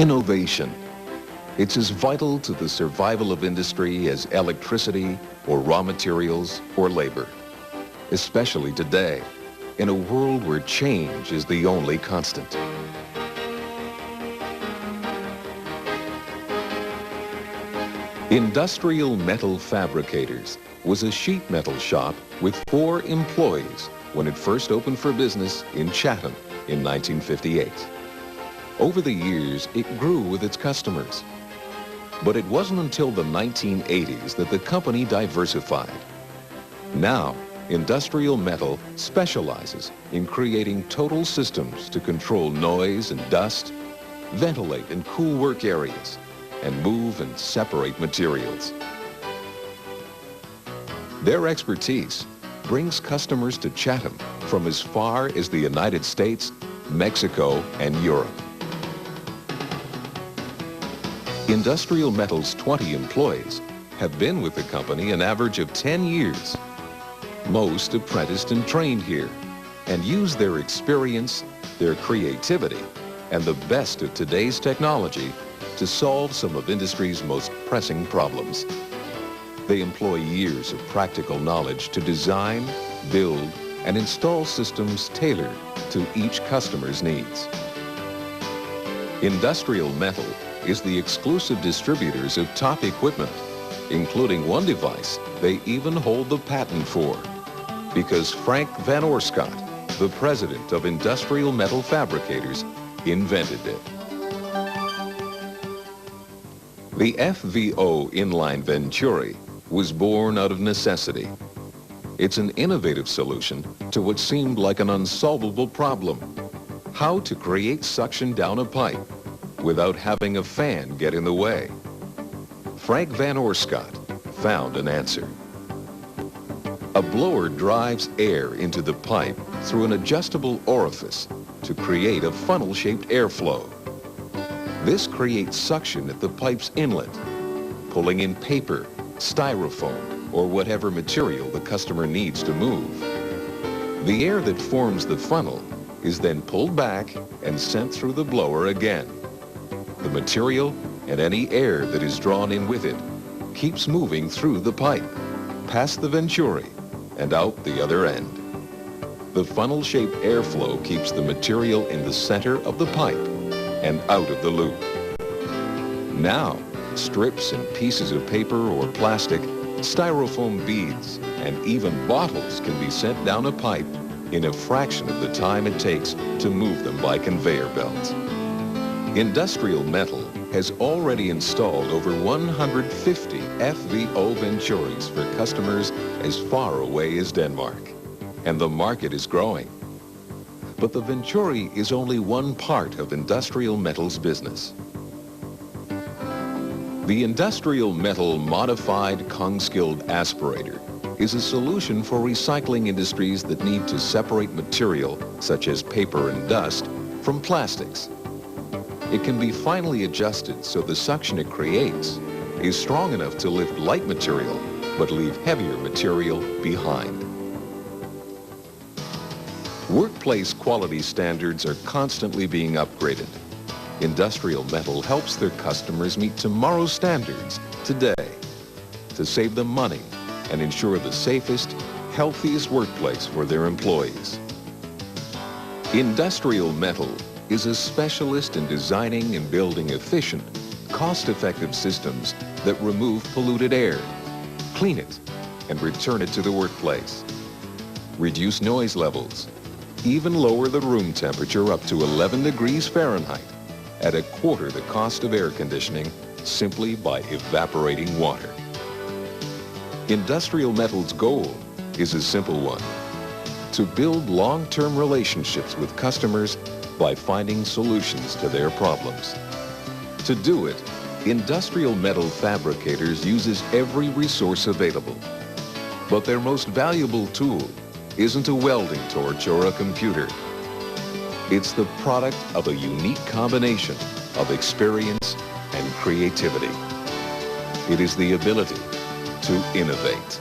Innovation. It's as vital to the survival of industry as electricity or raw materials or labor. Especially today, in a world where change is the only constant. Industrial Metal Fabricators was a sheet metal shop with 4 employees when it first opened for business in Chatham in 1958. Over the years, it grew with its customers. But it wasn't until the 1980s that the company diversified. Now, Industrial Metal specializes in creating total systems to control noise and dust, ventilate and cool work areas, and move and separate materials. Their expertise brings customers to Chatham from as far as the United States, Mexico, and Europe. Industrial Metal's 20 employees have been with the company an average of 10 years. Most apprenticed and trained here and use their experience, their creativity, and the best of today's technology to solve some of industry's most pressing problems. They employ years of practical knowledge to design, build, and install systems tailored to each customer's needs. Industrial Metal is the exclusive distributors of top equipment, including one device they even hold the patent for, because Frank Van Oorschot, the president of Industrial Metal Fabricators, invented it. The FVO inline Venturi was born out of necessity. It's an innovative solution to what seemed like an unsolvable problem: how to create suction down a pipe without having a fan get in the way. Frank Van Oorschot found an answer. A blower drives air into the pipe through an adjustable orifice to create a funnel-shaped airflow. This creates suction at the pipe's inlet, pulling in paper, styrofoam, or whatever material the customer needs to move. The air that forms the funnel is then pulled back and sent through the blower again. The material and any air that is drawn in with it keeps moving through the pipe, past the Venturi, and out the other end. The funnel-shaped airflow keeps the material in the center of the pipe and out of the loop. Now, strips and pieces of paper or plastic, styrofoam beads, and even bottles can be sent down a pipe in a fraction of the time it takes to move them by conveyor belts. Industrial Metal has already installed over 150 FVO Venturis for customers as far away as Denmark, and the market is growing. But the Venturi is only one part of Industrial Metal's business. The Industrial Metal Modified Kongskilde Aspirator is a solution for recycling industries that need to separate material, such as paper and dust, from plastics. It can be finely adjusted so the suction it creates is strong enough to lift light material, but leave heavier material behind. Workplace quality standards are constantly being upgraded. Industrial Metal helps their customers meet tomorrow's standards today to save them money and ensure the safest, healthiest workplace for their employees. Industrial Metal is a specialist in designing and building efficient, cost-effective systems that remove polluted air, clean it, and return it to the workplace, reduce noise levels, even lower the room temperature up to 11 degrees Fahrenheit at a quarter the cost of air conditioning simply by evaporating water. Industrial Metal's goal is a simple one: to build long-term relationships with customers by finding solutions to their problems. To do it, Industrial Metal Fabricators uses every resource available. But their most valuable tool isn't a welding torch or a computer. It's the product of a unique combination of experience and creativity. It is the ability to innovate.